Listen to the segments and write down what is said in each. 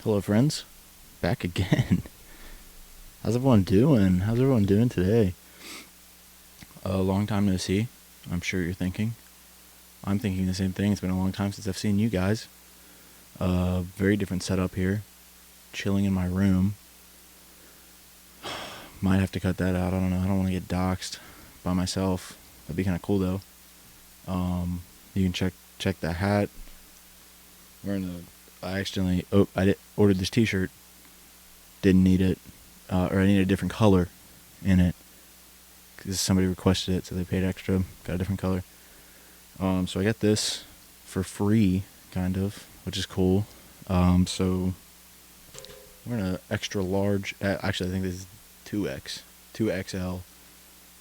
Hello, friends. Back again. How's everyone doing? How's everyone doing today? A long time no see. I'm sure you're thinking. I'm thinking the same thing. It's been a long time since I've seen you guys. Very different setup here. Chilling in my room. Might have to cut that out. I don't know. I don't want to get doxxed by myself. That'd be kind of cool though. You can check the hat. I ordered this t-shirt. Didn't need it. Or I needed a different color in it. Because somebody requested it, so they paid extra. Got a different color. So I got this for free, kind of, which is cool. So we're in an extra large. Actually, I think this is 2X, 2XL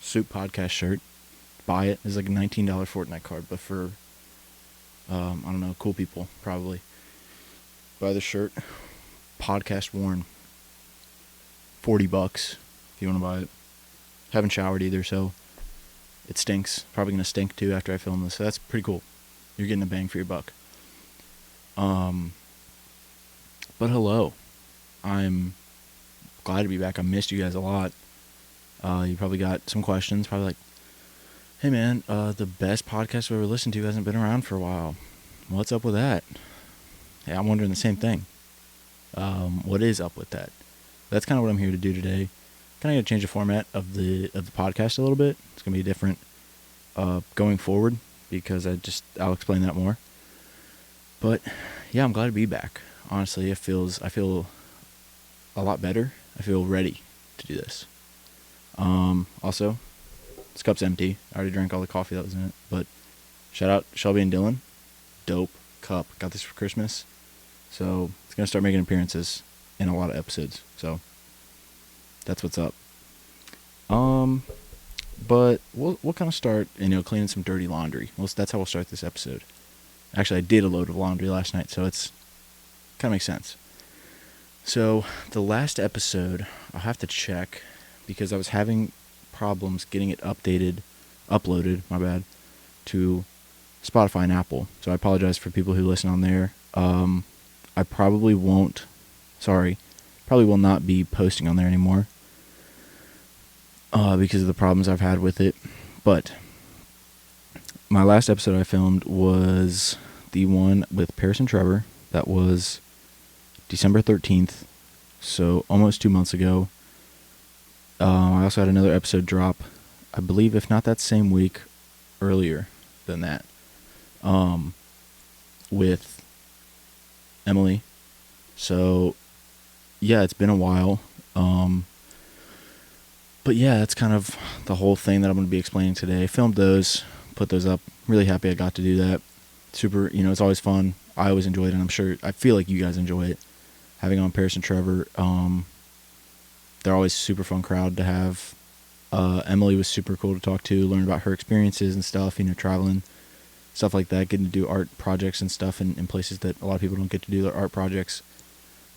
Sup Podcast shirt. Buy it. It's like a $19 Fortnite card, but for I don't know, cool people probably. Buy the shirt. Podcast worn. $40 if you want to buy it. Haven't showered either, so it stinks. Probably gonna stink too after I film this. So that's pretty cool. You're getting a bang for your buck. But hello. I'm glad to be back. I missed you guys a lot. You probably got some questions. Probably like, hey man, the best podcast I've ever listened to hasn't been around for a while. What's up with that? Yeah, I'm wondering the same thing. What is up with that? That's kind of what I'm here to do today. Kind of going to change the format of the podcast a little bit. It's going to be different going forward because I'll explain that more. But yeah, I'm glad to be back. Honestly, I feel a lot better. I feel ready to do this. Also, this cup's empty. I already drank all the coffee that was in it. But shout out Shelby and Dylan. Dope cup. Got this for Christmas. So it's going to start making appearances in a lot of episodes. So that's what's up. But we'll kind of start, cleaning some dirty laundry. That's how we'll start this episode. Actually, I did a load of laundry last night, so it's kind of makes sense. So the last episode, I'll have to check because I was having problems getting it uploaded, to Spotify and Apple. So I apologize for people who listen on there. I probably will not be posting on there anymore because of the problems I've had with it. But my last episode I filmed was the one with Paris and Trevor. That was December 13th, so almost 2 months ago. I also had another episode drop, I believe, if not that same week, earlier than that, with Emily. So yeah, it's been a while. But yeah, that's kind of the whole thing that I'm going to be explaining today. I filmed those, put those up. Really happy I got to do that. Super, it's always fun. I always enjoy it, and I feel like you guys enjoy it. Having on Paris and Trevor, they're always super fun crowd to have. Emily was super cool to talk to, learn about her experiences and stuff, traveling, stuff like that, getting to do art projects and stuff in places that a lot of people don't get to do their art projects.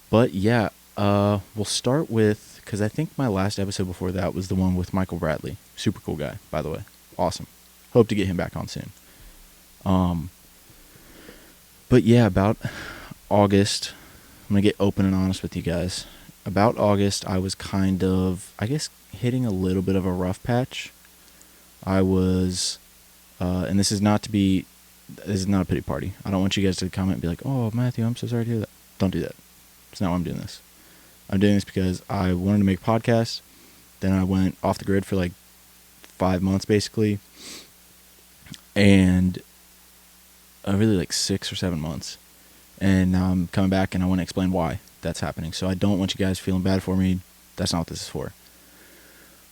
But yeah, we'll start with, because I think my last episode before that was the one with Michael Bradley. Super cool guy, by the way. Awesome. Hope to get him back on soon. But yeah, about August, I'm going to get open and honest with you guys. About August, I was kind of, hitting a little bit of a rough patch. I was, and this is not a pity party. I don't want you guys to comment and be like, oh, Matthew, I'm so sorry to hear that. Don't do that. It's not why I'm doing this. I'm doing this because I wanted to make podcasts. Then I went off the grid for like 5 months, basically. And really like 6 or 7 months. And now I'm coming back and I want to explain why that's happening. So I don't want you guys feeling bad for me. That's not what this is for.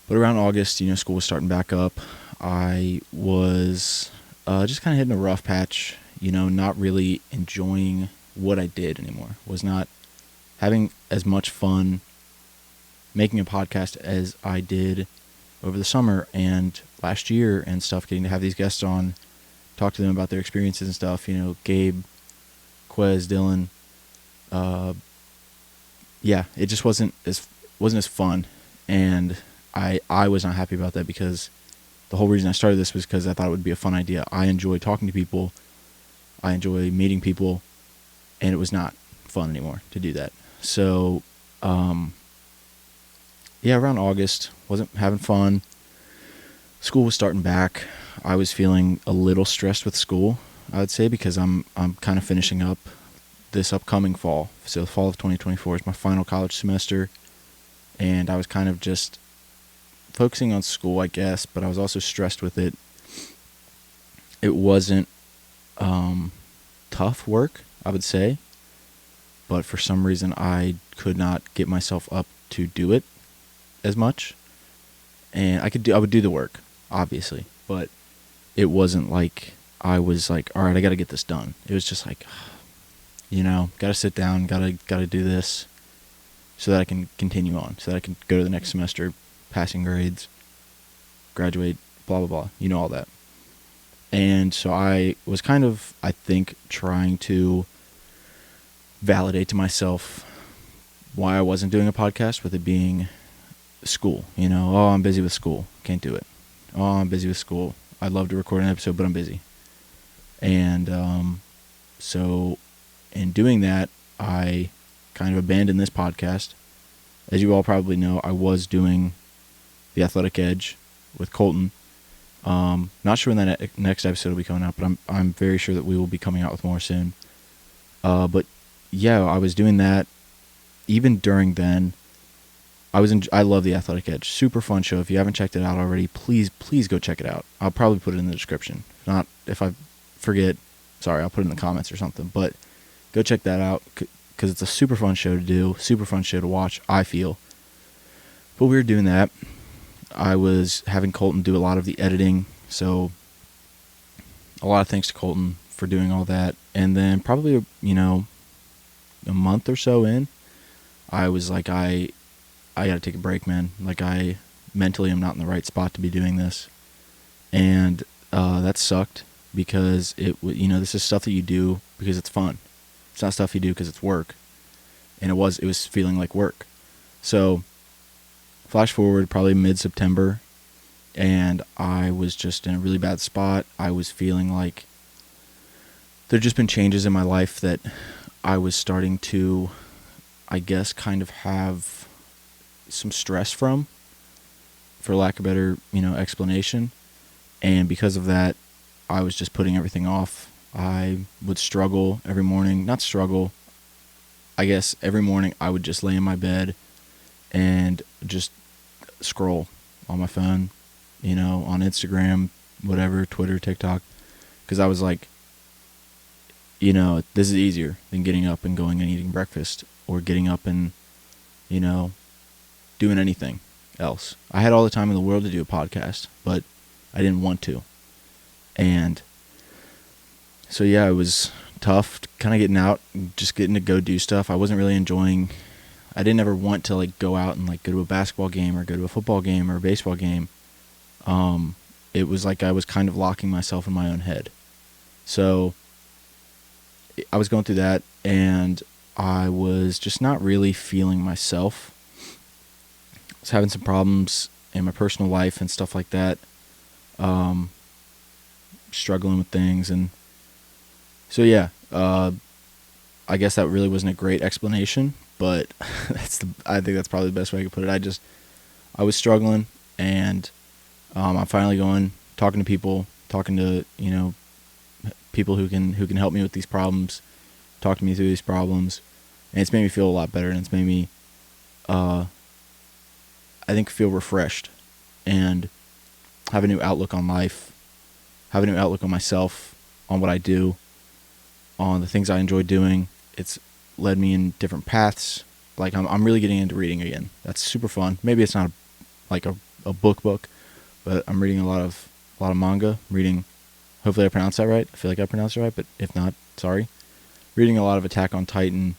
But around August, school was starting back up. I was just kind of hitting a rough patch, not really enjoying what I did anymore. Was not having as much fun making a podcast as I did over the summer and last year and stuff, getting to have these guests on, talk to them about their experiences and stuff, Gabe, Quez, Dylan. It just wasn't as fun, and I was not happy about that because the whole reason I started this was because I thought it would be a fun idea. I enjoy talking to people. I enjoy meeting people, and it was not fun anymore to do that. So, yeah, around August, wasn't having fun. School was starting back. I was feeling a little stressed with school, I would say, because I'm kind of finishing up this upcoming fall. So the fall of 2024 is my final college semester, and I was kind of just focusing on school, I guess, but I was also stressed with it. It wasn't tough work, I would say, but for some reason I could not get myself up to do it as much. And I would do the work, obviously, but it wasn't like I was like, all right, I got to get this done. It was just like, got to sit down, got to do this so that I can continue on, so that I can go to the next semester, passing grades, graduate, blah, blah, blah, all that. And so I was kind of, I think, trying to validate to myself why I wasn't doing a podcast, with it being school. Oh, I'm busy with school, can't do it. Oh, I'm busy with school. I'd love to record an episode, but I'm busy. And so in doing that, I kind of abandoned this podcast. As you all probably know, I was doing The Athletic Edge with Colton. Not sure when that next episode will be coming out, but I'm very sure that we will be coming out with more soon. But yeah, I was doing that. Even during then, I love The Athletic Edge. Super fun show. If you haven't checked it out already, please go check it out. I'll probably put it in the description. If I forget, sorry, I'll put it in the comments or something. But go check that out, because it's a super fun show to do, super fun show to watch, I feel. But we were doing that. I was having Colton do a lot of the editing, so a lot of thanks to Colton for doing all that. And then probably, a month or so in, I was like, I got to take a break, man. Like, I mentally am not in the right spot to be doing this. And that sucked, because this is stuff that you do because it's fun. It's not stuff you do because it's work. And it was feeling like work. So flash forward probably mid-September, and I was just in a really bad spot. I was feeling like there'd just been changes in my life that I was starting to, I guess, kind of have some stress from, for lack of a better, explanation. And because of that, I was just putting everything off. I would struggle every morning. Not struggle. I guess every morning I would just lay in my bed and just scroll on my phone, on Instagram, whatever, Twitter, TikTok. Because I was like, this is easier than getting up and going and eating breakfast, or getting up and, doing anything else. I had all the time in the world to do a podcast, but I didn't want to. And so, yeah, it was tough kind of getting out, just getting to go do stuff. I wasn't really enjoying, I didn't ever want to like go out and like go to a basketball game or go to a football game or a baseball game. It was like I was kind of locking myself in my own head. So I was going through that, and I was just not really feeling myself. I was having some problems in my personal life and stuff like that. Struggling with things, and so yeah, I guess that really wasn't a great explanation, but I think that's probably the best way I could put it. I was struggling, and I'm finally talking to people, people who can help me with these problems, talk to me through these problems, and it's made me feel a lot better, and it's made me, I think, feel refreshed, and have a new outlook on life, have a new outlook on myself, on what I do, on the things I enjoy doing. It's led me in different paths. Like, I'm really getting into reading again. That's super fun. Maybe it's not a book, but I'm reading a lot of manga. Hopefully I pronounced that right. I feel like I pronounced it right, but if not, sorry. Reading a lot of Attack on Titan.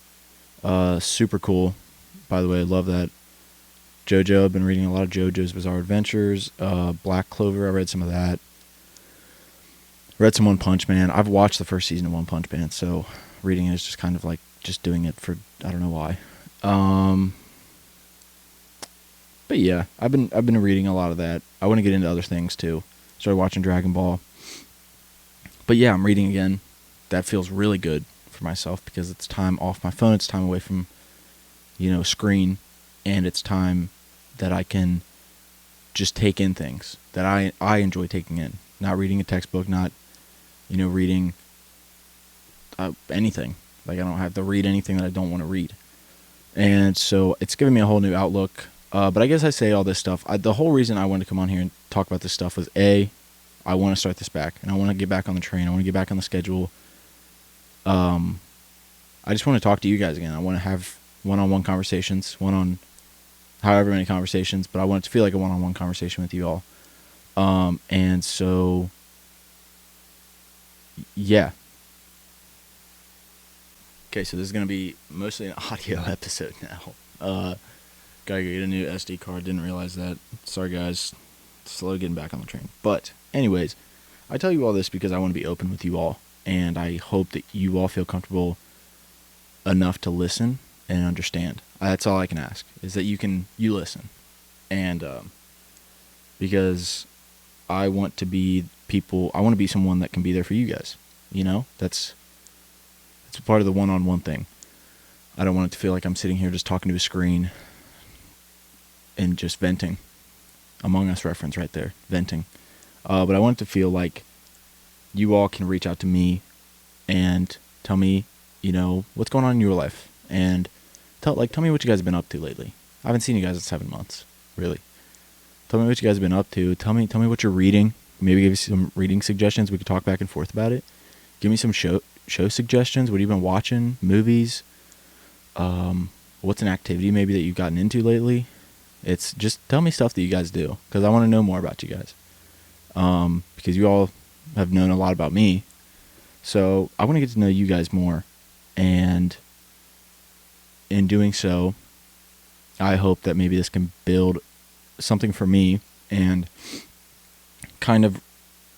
Super cool. By the way, I love that. JoJo, I've been reading a lot of JoJo's Bizarre Adventures. Black Clover, I read some of that. Read some One Punch Man. I've watched the first season of One Punch Man, so reading it is just kind of like just doing it for, I don't know why. But yeah, I've been reading a lot of that. I want to get into other things too. Started watching Dragon Ball. But yeah, I'm reading again. That feels really good for myself because it's time off my phone. It's time away from, screen, and it's time that I can just take in things that I enjoy taking in. Not reading a textbook, not, reading anything. Like, I don't have to read anything that I don't want to read. And so it's given me a whole new outlook. But I guess I say all this stuff. The whole reason I wanted to come on here and talk about this stuff was, I want to start this back, and I want to get back on the train. I want to get back on the schedule. I just want to talk to you guys again. I want to have one-on-one conversations, however many conversations, but I want it to feel like a one-on-one conversation with you all. And so, yeah. Okay, so this is going to be mostly an audio episode now. Gotta get a new SD card. Didn't realize that. Sorry, guys. Slow getting back on the train. But, anyways, I tell you all this because I want to be open with you all. And I hope that you all feel comfortable enough to listen and understand. That's all I can ask, is that you listen. And because I want to be someone that can be there for you guys. That's part of the one-on-one thing. I don't want it to feel like I'm sitting here just talking to a screen and just venting. Among Us reference right there, venting. But I want it to feel like you all can reach out to me and tell me, what's going on in your life. And tell me what you guys have been up to lately. I haven't seen you guys in 7 months, really. Tell me what you guys have been up to. Tell me what you're reading. Maybe give you some reading suggestions. We could talk back and forth about it. Give me some show suggestions. What have you been watching? Movies? What's an activity maybe that you've gotten into lately? It's just tell me stuff that you guys do, because I want to know more about you guys. Because you all have known a lot about me. So I want to get to know you guys more. And in doing so, I hope that maybe this can build something for me, and kind of,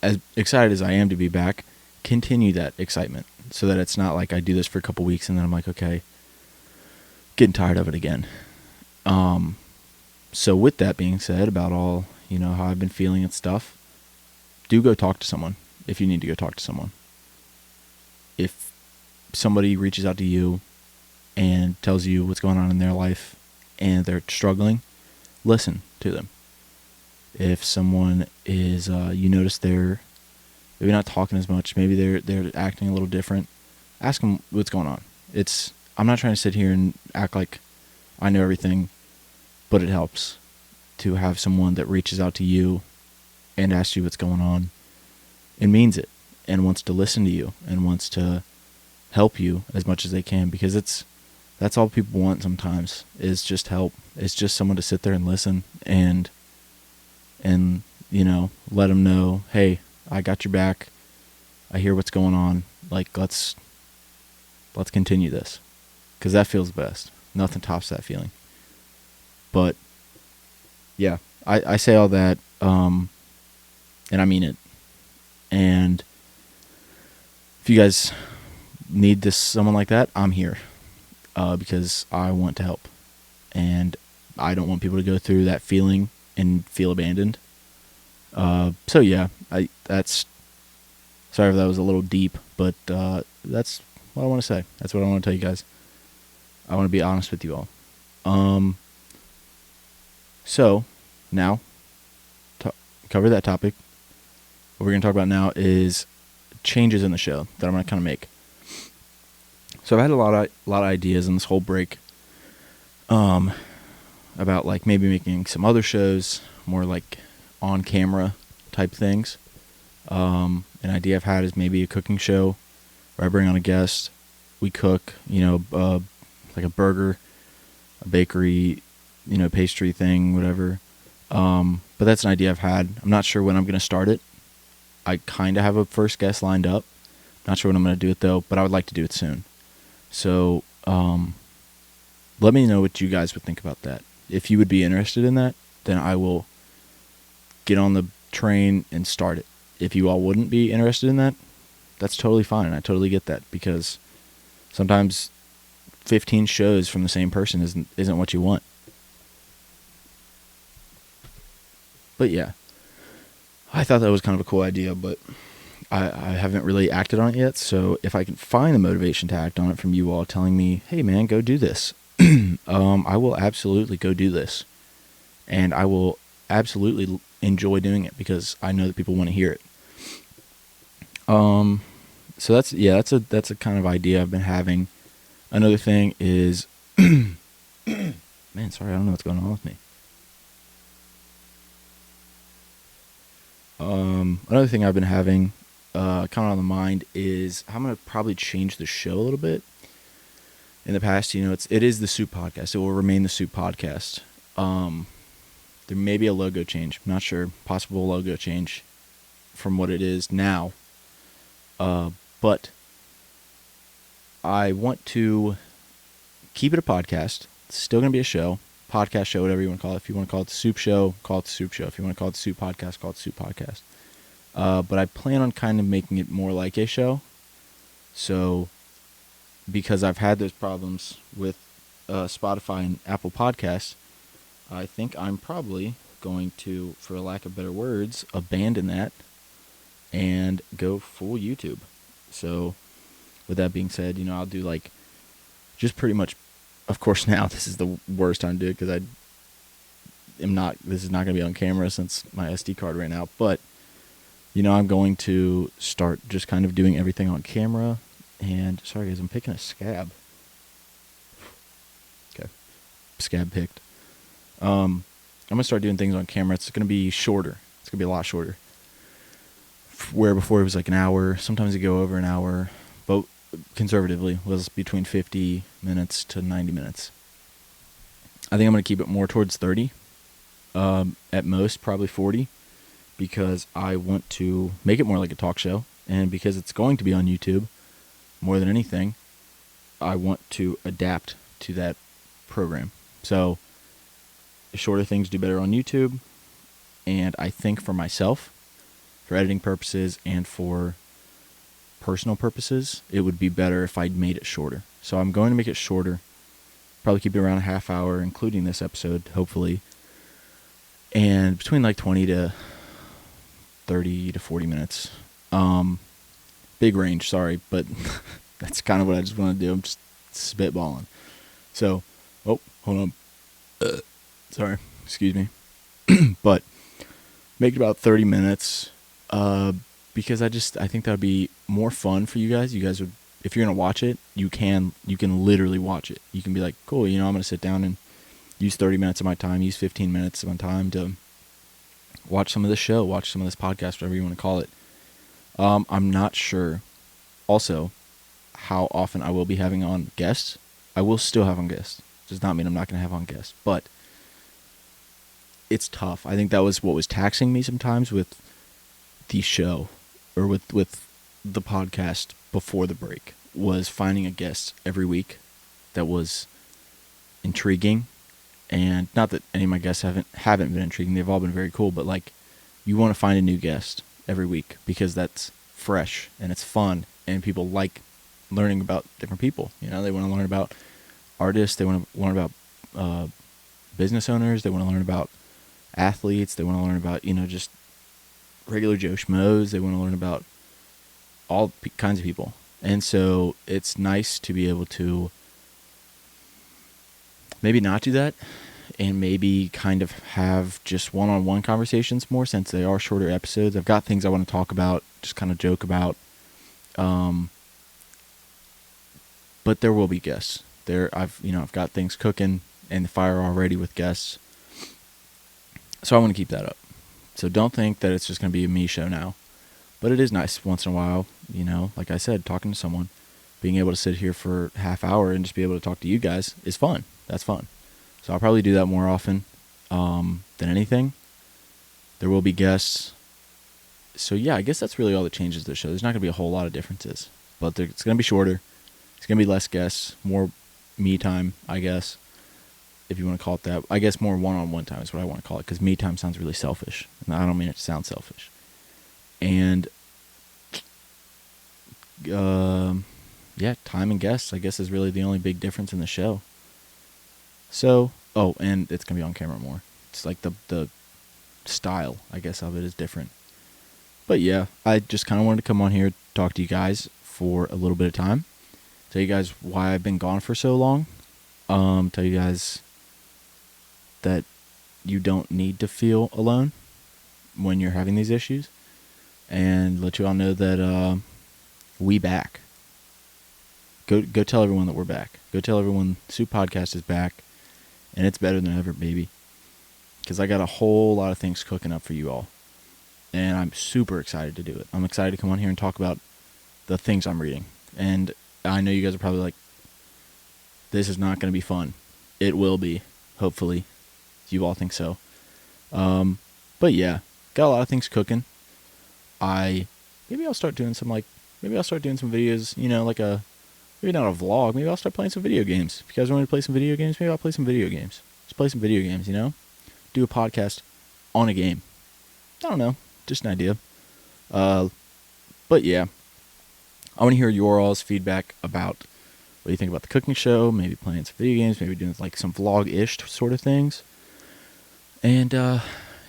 as excited as I am to be back, continue that excitement, so that it's not like I do this for a couple weeks and then I'm like, okay, getting tired of it again. So with that being said, about all, how I've been feeling and stuff, do go talk to someone if you need to go talk to someone. If somebody reaches out to you and tells you what's going on in their life and they're struggling, listen to them. If someone is, you notice they're maybe not talking as much, maybe they're acting a little different, ask them what's going on. I'm not trying to sit here and act like I know everything, but it helps to have someone that reaches out to you and asks you what's going on and means it and wants to listen to you and wants to help you as much as they can, because that's all people want sometimes, is just help. It's just someone to sit there and listen and let them know, hey, I got your back. I hear what's going on. Like, let's continue this, because that feels best. Nothing tops that feeling. But yeah, I say all that, and I mean it. And if you guys need someone like that, I'm here, because I want to help, and I don't want people to go through that feeling and feel abandoned. So yeah, that's, sorry if that was a little deep, but that's what I want to say. That's what I want to tell you guys. I want to be honest with you all. So now, cover that topic. What we're going to talk about now is changes in the show that I'm going to kind of make. So I've had a lot of ideas in this whole break, about like maybe making some other shows, more like on camera type things. An idea I've had is maybe a cooking show where I bring on a guest. We cook, like a burger, a bakery, pastry thing, whatever. But that's an idea I've had. I'm not sure when I'm going to start it. I kind of have a first guest lined up. Not sure when I'm going to do it though, but I would like to do it soon. So, let me know what you guys would think about that. If you would be interested in that, then I will get on the train and start it. If you all wouldn't be interested in that, that's totally fine. And I totally get that, because sometimes 15 shows from the same person isn't what you want. But yeah, I thought that was kind of a cool idea, but I haven't really acted on it yet. So if I can find the motivation to act on it from you all telling me, hey man, go do this, I will absolutely go do this. And I will absolutely enjoy doing it because I know that people want to hear it. So that's a kind of idea I've been having. Another thing is, man, sorry, I don't know what's going on with me. Another thing I've been having, kind of on the mind is I'm gonna probably change the show a little bit. In the past, it is the Sup Podcast. It will remain the Sup Podcast. There may be a logo change. I'm not sure. Possible logo change from what it is now. But I want to keep it a podcast. It's still going to be a show. Podcast show, whatever you want to call it. If you want to call it the Sup Show, call it the Sup Show. If you want to call it the Sup Podcast, call it the Sup Podcast. But I plan on kind of making it more like a show. So, because I've had those problems with Spotify and Apple Podcasts, I think I'm probably going to, for lack of better words, abandon that and go full YouTube. So, with that being said, I'll do just pretty much, of course now this is the worst time to do it because this is not going to be on camera since my SD card ran out, but, I'm going to start just kind of doing everything on camera. And, sorry guys, I'm picking a scab. Okay. Scab picked. I'm going to start doing things on camera. It's going to be shorter. It's going to be a lot shorter. Where before it was like an hour. Sometimes it go over an hour. But conservatively was between 50 minutes to 90 minutes. I think I'm going to keep it more towards 30. At most, probably 40. Because I want to make it more like a talk show. And because it's going to be on YouTube, more than anything, I want to adapt to that program. So, shorter things do better on YouTube. And I think for myself, for editing purposes and for personal purposes, it would be better if I'd made it shorter. So I'm going to make it shorter. Probably keep it around a half hour, including this episode, hopefully. And between 20 to 30 to 40 minutes. Big range, sorry, but that's kind of what I just want to do. I'm just spitballing. So, hold on. Sorry, excuse me. But make it about 30 minutes, because I think that would be more fun for you guys. You guys would, if you're going to watch it, you can literally watch it. You can be like, cool, I'm going to sit down and use 30 minutes of my time, use 15 minutes of my time to watch some of this show, watch some of this podcast, whatever you want to call it. I'm not sure also how often I will be having on guests. I will still have on guests. Does not mean I'm not going to have on guests, but it's tough. I think that was what was taxing me sometimes with the show or with the podcast before the break, was finding a guest every week that was intriguing. And not that any of my guests haven't been intriguing. They've all been very cool, but you want to find a new guest every week because that's fresh and it's fun and people like learning about different people. They want to learn about artists. They want to learn about business owners. They want to learn about athletes. They want to learn about, just regular Joe Schmoes. They want to learn about all kinds of people. And so it's nice to be able to maybe not do that and maybe kind of have just one-on-one conversations more, since they are shorter episodes. I've got things I want to talk about, just kind of joke about. But there will be guests. I've got things cooking in the fire already with guests. So I want to keep that up. So don't think that it's just going to be a me show now. But it is nice once in a while, like I said, talking to someone, being able to sit here for a half hour and just be able to talk to you guys is fun. That's fun. So I'll probably do that more often than anything. There will be guests. So yeah, I guess that's really all that changes the show. There's not going to be a whole lot of differences. But it's going to be shorter. It's going to be less guests, more me time, I guess, if you want to call it that. I guess more one-on-one time is what I want to call it, because me time sounds really selfish. And I don't mean it to sound selfish. And yeah, time and guests, I guess, is really the only big difference in the show. So, and it's going to be on camera more. It's like the style, I guess, of it is different. But yeah, I just kind of wanted to come on here, talk to you guys for a little bit of time, tell you guys why I've been gone for so long, tell you guys that you don't need to feel alone when you're having these issues, and let you all know that we back. Go tell everyone that we're back. Go tell everyone Sup Podcast is back, and it's better than ever, baby. Because I got a whole lot of things cooking up for you all, and I'm super excited to do it. I'm excited to come on here and talk about the things I'm reading. And I know you guys are probably like, this is not going to be fun. It will be, hopefully. You all think so. But yeah, got a lot of things cooking. Maybe I'll start doing some videos, maybe not a vlog. Maybe I'll start playing some video games. If you guys want me to play some video games, maybe I'll play some video games. Just play some video games, do a podcast on a game. I don't know, just an idea. But yeah, I want to hear your all's feedback about what you think about the cooking show, maybe playing some video games, maybe doing like some vlog-ish sort of things. And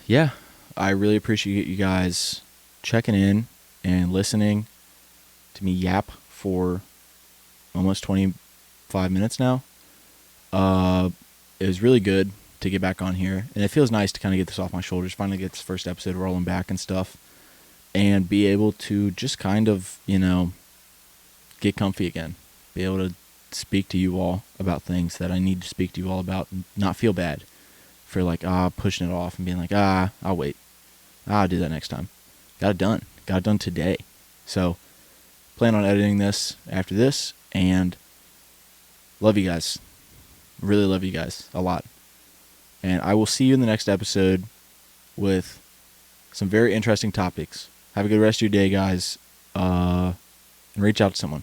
yeah, I really appreciate you guys checking in and listening to me yap for almost 25 minutes now. It was really good to get back on here, and it feels nice to kind of get this off my shoulders, finally get this first episode rolling back and stuff, and be able to just kind of, get comfy again, be able to speak to you all about things that I need to speak to you all about, and not feel bad for pushing it off and being like, I'll wait, I'll do that next time. Got it done today. So plan on editing this after this, and love you guys, really love you guys a lot. And I will see you in the next episode with some very interesting topics. Have a good rest of your day, guys, and reach out to someone.